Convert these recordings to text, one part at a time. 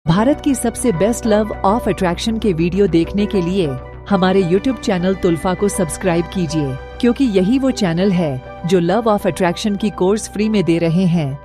भारत की सबसे best love of attraction के वीडियो देखने के लिए हमारे YouTube चैनल तुल्फा को सब्सक्राइब कीजिए, क्योंकि यही वो चैनल है जो लव ऑफ अट्रैक्शन की कोर्स फ्री में दे रहे हैं।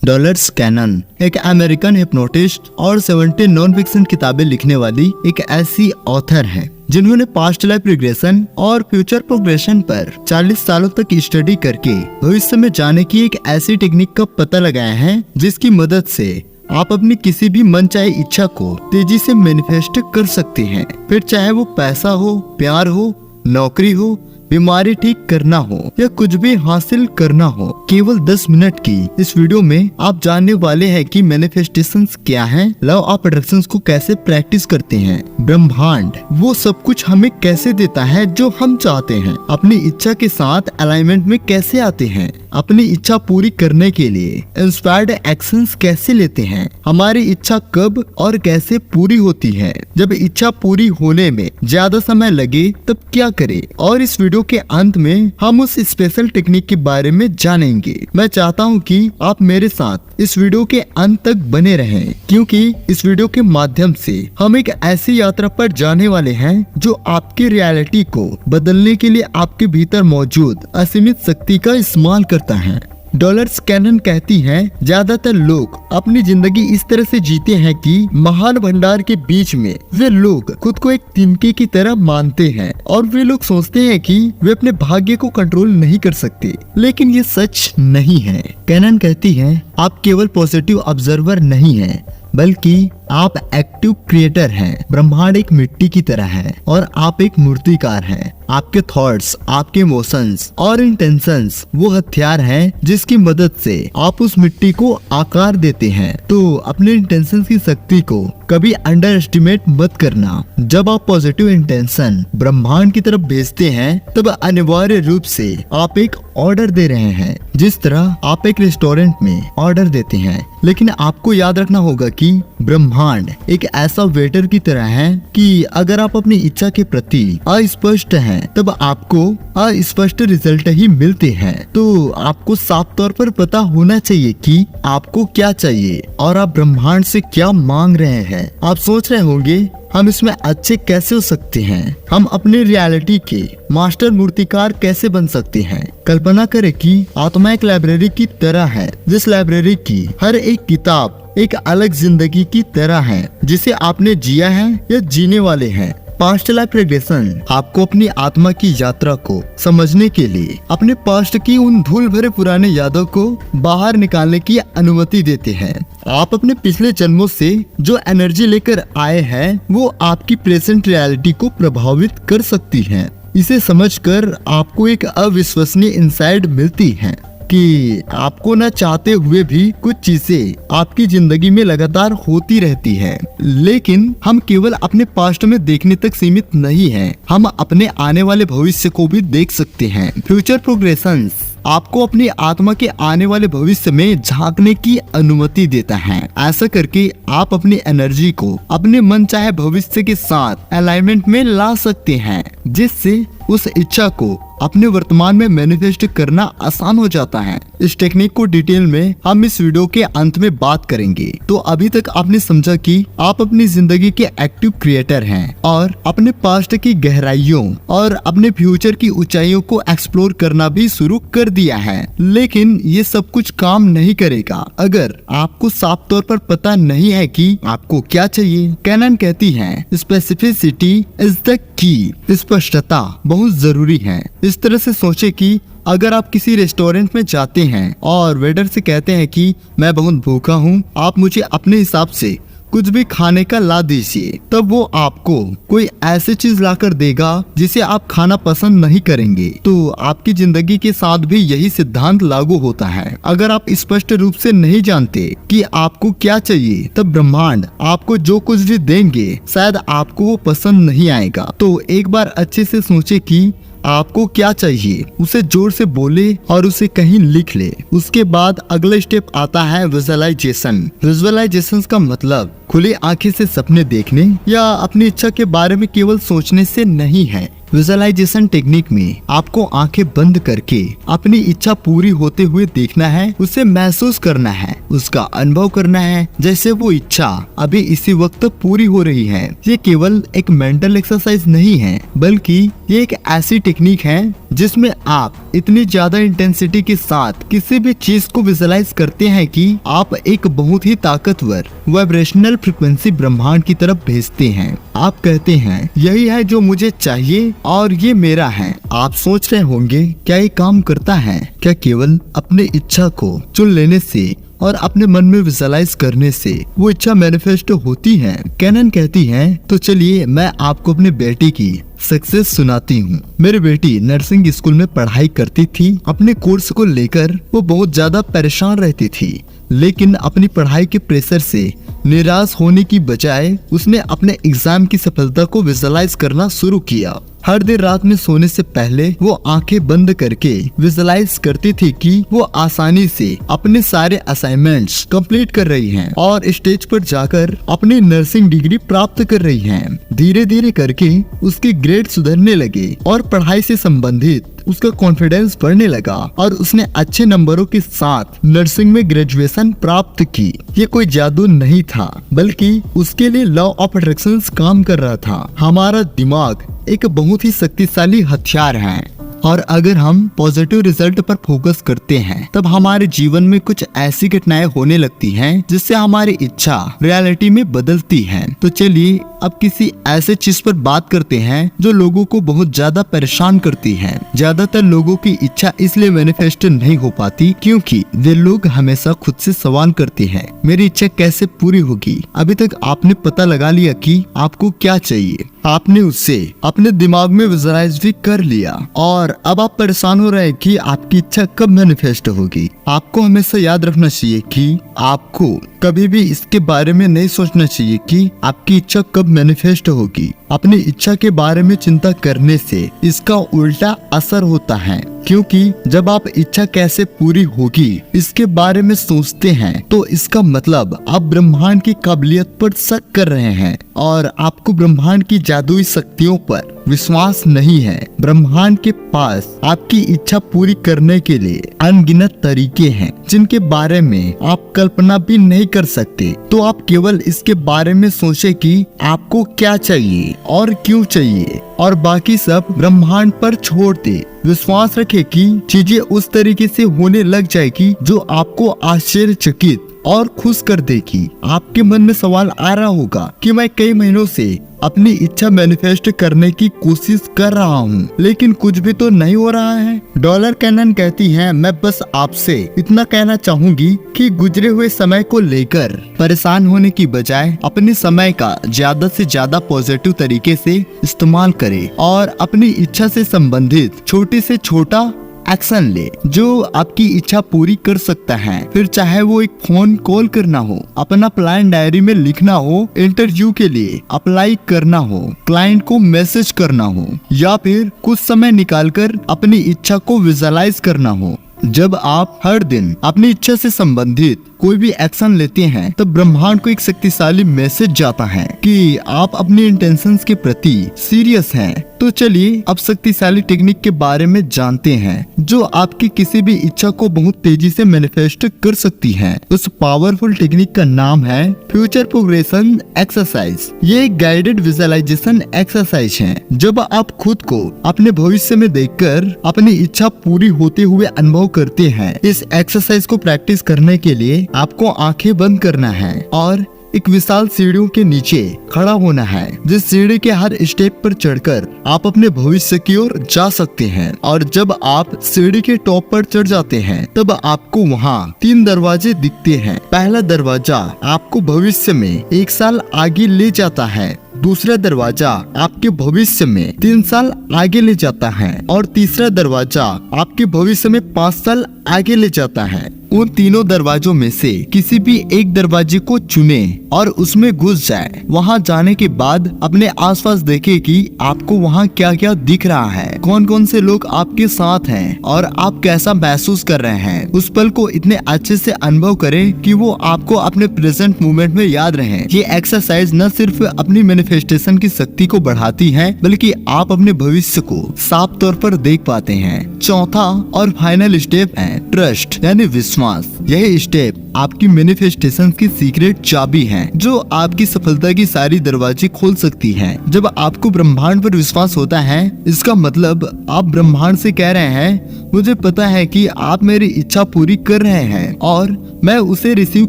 डॉलर्स कैनन एक अमेरिकन हिप्नोटिस्ट और 70 नॉन फिक्शन किताबें लिखने वाली एक ऐसी ऑथर है जिन्होंने पास्ट लाइफ रिग्रेशन और फ्यूचर प्रोग्रेशन पर 40 सालों तक स्टडी करके भविष्य में जाने की एक ऐसी टेक्निक का पता लगाया है जिसकी मदद से आप अपनी किसी भी मनचाही इच्छा को तेजी से मैनिफेस्ट कर सकते हैं। फिर चाहे वो पैसा हो, प्यार हो, नौकरी हो, बीमारी ठीक करना हो या कुछ भी हासिल करना हो। केवल 10 मिनट की इस वीडियो में आप जानने वाले हैं कि मैनिफेस्टेशंस क्या हैं, लव ऑफ अट्रैक्शन को कैसे प्रैक्टिस करते हैं, ब्रह्मांड वो सब कुछ हमें कैसे देता है जो हम चाहते हैं, अपनी इच्छा के साथ अलाइनमेंट में कैसे आते हैं, अपनी इच्छा पूरी करने के लिए इंस्पायर्ड एक्शंस कैसे लेते हैं, हमारी इच्छा कब और कैसे पूरी होती है, जब इच्छा पूरी होने में ज्यादा समय लगे तब क्या करें, और इस वीडियो के अंत में हम उस स्पेशल टेक्निक के बारे में जानेंगे। मैं चाहता हूं कि आप मेरे साथ इस वीडियो के अंत तक बने रहें, क्योंकि इस वीडियो के माध्यम से हम एक ऐसी यात्रा पर जाने वाले हैं जो आपकी रियलिटी को बदलने के लिए आपके भीतर मौजूद असीमित शक्ति का इस्तेमाल करता है। डॉलर्स कैनन कहती हैं, ज्यादातर लोग अपनी जिंदगी इस तरह से जीते हैं कि महान भंडार के बीच में वे लोग खुद को एक तिनके की तरह मानते हैं और वे लोग सोचते हैं कि वे अपने भाग्य को कंट्रोल नहीं कर सकते, लेकिन ये सच नहीं है। कैनन कहती है, आप केवल पॉजिटिव ऑब्जर्वर नहीं हैं, बल्कि आप एक्टिव क्रिएटर हैं। ब्रह्मांड एक मिट्टी की तरह है और आप एक मूर्तिकार हैं। आपके थॉट्स, आपके इमोशंस और इंटेंशंस वो हथियार हैं जिसकी मदद से आप उस मिट्टी को आकार देते हैं। तो अपने इंटेंशंस की शक्ति को कभी अंडर एस्टिमेट मत करना। जब आप पॉजिटिव इंटेंशन ब्रह्मांड की तरफ भेजते हैं तब अनिवार्य रूप से आप एक ऑर्डर दे रहे हैं, जिस तरह आप एक रेस्टोरेंट में ऑर्डर देते हैं। लेकिन आपको याद रखना होगा कि ब्रह्मांड एक ऐसा वेटर की तरह है कि अगर आप अपनी इच्छा के प्रति अस्पष्ट हैं तब आपको अस्पष्ट रिजल्ट ही मिलते हैं। तो आपको साफ तौर पर पता होना चाहिए कि आपको क्या चाहिए और आप ब्रह्मांड से क्या मांग रहे हैं। आप सोच रहे होंगे, हम इसमें अच्छे कैसे हो सकते हैं, हम अपने रियलिटी के मास्टर मूर्तिकार कैसे बन सकते हैं। कल्पना करें कि आत्मा एक लाइब्रेरी की तरह है, जिस लाइब्रेरी की हर एक किताब एक अलग जिंदगी की तरह है जिसे आपने जिया है या जीने वाले हैं। पास्ट लाइफ रिग्रेशन आपको अपनी आत्मा की यात्रा को समझने के लिए अपने पास्ट की उन धूल भरे पुराने यादों को बाहर निकालने की अनुमति देते हैं। आप अपने पिछले जन्मों से जो एनर्जी लेकर आए हैं वो आपकी प्रेजेंट रियलिटी को प्रभावित कर सकती है। इसे समझकर आपको एक अविश्वसनीय इंसाइट मिलती है कि आपको न चाहते हुए भी कुछ चीजें आपकी जिंदगी में लगातार होती रहती है। लेकिन हम केवल अपने पास्ट में देखने तक सीमित नहीं हैं, हम अपने आने वाले भविष्य को भी देख सकते हैं। फ्यूचर प्रोग्रेशंस आपको अपनी आत्मा के आने वाले भविष्य में झांकने की अनुमति देता है। ऐसा करके आप अपनी एनर्जी को अपने मनचाहे भविष्य के साथ अलाइनमेंट में ला सकते हैं, जिससे उस इच्छा को अपने वर्तमान में मैनिफेस्ट करना आसान हो जाता है। इस टेक्निक को डिटेल में हम इस वीडियो के अंत में बात करेंगे। तो अभी तक आपने समझा कि आप अपनी जिंदगी के एक्टिव क्रिएटर हैं और अपने पास्ट की गहराइयों और अपने फ्यूचर की ऊंचाइयों को एक्सप्लोर करना भी शुरू कर दिया है। लेकिन ये सब कुछ काम नहीं करेगा अगर आपको साफ तौर पर पता नहीं है कि आपको क्या चाहिए। कैनन कहती है, स्पेसिफिसिटी इज द की। स्पष्टता बहुत जरूरी है। इस तरह से सोचे कि अगर आप किसी रेस्टोरेंट में जाते हैं और वेटर से कहते हैं कि मैं बहुत भूखा हूँ, आप मुझे अपने हिसाब से कुछ भी खाने का ला दीजिए, तब वो आपको कोई ऐसी चीज लाकर देगा जिसे आप खाना पसंद नहीं करेंगे। तो आपकी जिंदगी के साथ भी यही सिद्धांत लागू होता है। अगर आप स्पष्ट रूप से नहीं जानते कि आपको क्या चाहिए, तब ब्रह्मांड आपको जो कुछ भी देंगे शायद आपको वो पसंद नहीं आएगा। तो एक बार अच्छे से सोचे कि आपको क्या चाहिए, उसे जोर से बोले और उसे कहीं लिख ले। उसके बाद अगला स्टेप आता है विजुअलाइजेशन। विजुअलाइजेशन का मतलब खुली आंखें से सपने देखने या अपनी इच्छा के बारे में केवल सोचने से नहीं है। विजुअलाइजेशन टेक्निक में आपको आंखें बंद करके अपनी इच्छा पूरी होते हुए देखना है, उसे महसूस करना है, उसका अनुभव करना है जैसे वो इच्छा अभी इसी वक्त पूरी हो रही है। ये केवल एक मेंटल एक्सरसाइज नहीं है, बल्कि ये एक ऐसी टेक्निक है जिसमें आप इतनी ज्यादा इंटेंसिटी के साथ किसी भी चीज को विजुअलाइज करते हैं कि आप एक बहुत ही ताकतवर वाइब्रेशनल फ्रीक्वेंसी ब्रह्मांड की तरफ भेजते हैं। आप कहते हैं यही है जो मुझे चाहिए और ये मेरा है। आप सोच रहे होंगे क्या ये काम करता है? क्या केवल अपने इच्छा को चुन लेने से और अपने मन में विजुअलाइज करने से वो इच्छा मैनिफेस्ट होती है? कैनन कहती है तो चलिए मैं आपको अपने बेटी की सक्सेस सुनाती हूँ। मेरी बेटी नर्सिंग स्कूल में पढ़ाई करती थी। अपने कोर्स को लेकर वो बहुत ज्यादा परेशान रहती थी, लेकिन अपनी पढ़ाई के प्रेशर से निराश होने की बजाय उसने अपने एग्जाम की सफलता को विजुअलाइज करना शुरू किया। हर देर रात में सोने से पहले वो आंखें बंद करके विजुअलाइज करती थी कि वो आसानी से अपने सारे असाइनमेंट्स कंप्लीट कर रही हैं और स्टेज पर जाकर अपनी नर्सिंग डिग्री प्राप्त कर रही हैं। धीरे धीरे करके उसके ग्रेड सुधरने लगे और पढ़ाई से संबंधित उसका कॉन्फिडेंस बढ़ने लगा और उसने अच्छे नंबरों के साथ नर्सिंग में ग्रेजुएशन प्राप्त की। ये कोई जादू नहीं था, बल्कि उसके लिए लॉ ऑफ अट्रैक्शन काम कर रहा था। हमारा दिमाग एक बहुत ही शक्तिशाली हथियार है और अगर हम पॉजिटिव रिजल्ट पर फोकस करते हैं तब हमारे जीवन में कुछ ऐसी घटनाएं होने लगती हैं जिससे हमारी इच्छा रियलिटी में बदलती है। तो चलिए अब किसी ऐसे चीज पर बात करते हैं जो लोगों को बहुत ज्यादा परेशान करती है। ज्यादातर लोगों की इच्छा इसलिए मैनिफेस्ट नहीं हो पाती क्योंकि वे लोग हमेशा खुद से सवाल करते हैं, मेरी इच्छा कैसे पूरी होगी? अभी तक आपने पता लगा लिया कि आपको क्या चाहिए, आपने उससे अपने दिमाग में विजुअलाइज भी कर लिया और अब आप परेशान हो रहे हैं कि आपकी इच्छा कब मैनिफेस्ट होगी। आपको हमेशा याद रखना चाहिए कि आपको कभी भी इसके बारे में नहीं सोचना चाहिए कि आपकी इच्छा कब मैनिफेस्ट होगी। अपनी इच्छा के बारे में चिंता करने से इसका उल्टा असर होता है, क्योंकि जब आप इच्छा कैसे पूरी होगी इसके बारे में सोचते हैं तो इसका मतलब आप ब्रह्मांड की काबिलियत पर शक कर रहे हैं और आपको ब्रह्मांड की जादुई शक्तियों पर विश्वास नहीं है। ब्रह्मांड के पास आपकी इच्छा पूरी करने के लिए अनगिनत तरीके हैं जिनके बारे में आप कल्पना भी नहीं कर सकते। तो आप केवल इसके बारे में सोचें कि आपको क्या चाहिए और क्यों चाहिए और बाकी सब ब्रह्मांड पर छोड़ दे। विश्वास रखें कि चीजें उस तरीके से होने लग जाएगी जो आपको आश्चर्यचकित और खुश कर देगी। आपके मन में सवाल आ रहा होगा कि मैं कई महीनों से अपनी इच्छा मैनिफेस्ट करने की कोशिश कर रहा हूँ लेकिन कुछ भी तो नहीं हो रहा है। डॉलर कैनन कहती है मैं बस आपसे इतना कहना चाहूंगी कि गुजरे हुए समय को लेकर परेशान होने की बजाय अपने समय का ज्यादा से ज्यादा पॉजिटिव तरीके से इस्तेमाल करें और अपनी इच्छा से संबंधित छोटे से छोटा एक्शन ले जो आपकी इच्छा पूरी कर सकता है। फिर चाहे वो एक फोन कॉल करना हो, अपना प्लान डायरी में लिखना हो, इंटरव्यू के लिए अप्लाई करना हो, क्लाइंट को मैसेज करना हो या फिर कुछ समय निकालकर अपनी इच्छा को विजुअलाइज करना हो। जब आप हर दिन अपनी इच्छा से संबंधित कोई भी एक्शन लेते हैं तब ब्रह्मांड को एक शक्तिशाली मैसेज जाता है कि आप अपनी इंटेंशंस के प्रति सीरियस हैं। तो चलिए अब शक्तिशाली टेक्निक के बारे में जानते हैं जो आपकी किसी भी इच्छा को बहुत तेजी से मैनिफेस्ट कर सकती है। उस पावरफुल टेक्निक का नाम है फ्यूचर प्रोग्रेशन एक्सरसाइज। ये एक गाइडेड विजुअलाइजेशन एक्सरसाइज है। जब आप खुद को अपने भविष्य में देखकर अपनी इच्छा पूरी होते हुए अनुभव करते हैं। इस एक्सरसाइज को प्रैक्टिस करने के लिए आपको आंखें बंद करना है और एक विशाल सीढ़ियों के नीचे खड़ा होना है, जिस सीढ़ी के हर स्टेप पर चढ़कर आप अपने भविष्य की ओर जा सकते हैं। और जब आप सीढ़ी के टॉप पर चढ़ जाते हैं तब आपको वहाँ 3 दरवाजे दिखते हैं। पहला दरवाजा आपको भविष्य में 1 साल आगे ले जाता है, दूसरा दरवाजा आपके भविष्य में 3 साल आगे ले जाता है और तीसरा दरवाजा आपके भविष्य में 5 साल आगे ले जाता है। उन तीनों दरवाजों में से किसी भी एक दरवाजे को चुने और उसमें घुस जाए। वहाँ जाने के बाद अपने आसपास देखे कि आपको वहाँ क्या क्या दिख रहा है, कौन कौन से लोग आपके साथ हैं और आप कैसा महसूस कर रहे हैं। उस पल को इतने अच्छे से अनुभव करें कि वो आपको अपने प्रेजेंट मोमेंट में याद रहे। ये एक्सरसाइज न सिर्फ अपनी मैनिफेस्टेशन की शक्ति को बढ़ाती है, बल्कि आप अपने भविष्य को साफ तौर पर देख पाते हैं। चौथा और फाइनल स्टेप है ट्रस्ट यानी विश्वास। यह स्टेप आपकी मैनिफेस्टेशन की सीक्रेट चाबी है, जो आपकी सफलता की सारी दरवाजे खोल सकती है। जब आपको ब्रह्मांड पर विश्वास होता है, इसका मतलब आप ब्रह्मांड से कह रहे हैं, मुझे पता है कि आप मेरी इच्छा पूरी कर रहे हैं और मैं उसे रिसीव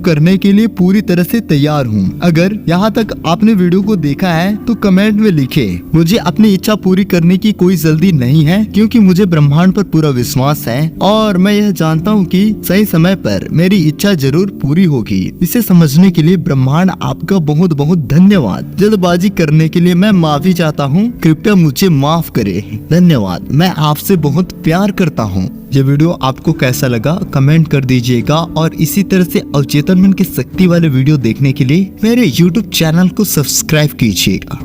करने के लिए पूरी तरह से तैयार हूँ। अगर यहाँ तक आपने वीडियो को देखा है तो कमेंट में लिखे, मुझे अपनी इच्छा पूरी करने की कोई जल्दी नहीं है, क्योंकि मुझे ब्रह्मांड पर पूरा विश्वास है और मैं यह जानता हूँ कि सही समय पर मेरी इच्छा जरूर पूरी होगी। इसे समझने के लिए ब्रह्मांड आपका बहुत बहुत धन्यवाद। जल्दबाजी करने के लिए मैं माफी चाहता हूँ, कृपया मुझे माफ करें। धन्यवाद। मैं आपसे बहुत प्यार करता हूँ। ये वीडियो आपको कैसा लगा कमेंट कर दीजिएगा और इसी तरह से अवचेतन मन की शक्ति वाले वीडियो देखने के लिए मेरे YouTube चैनल को सब्सक्राइब कीजिएगा।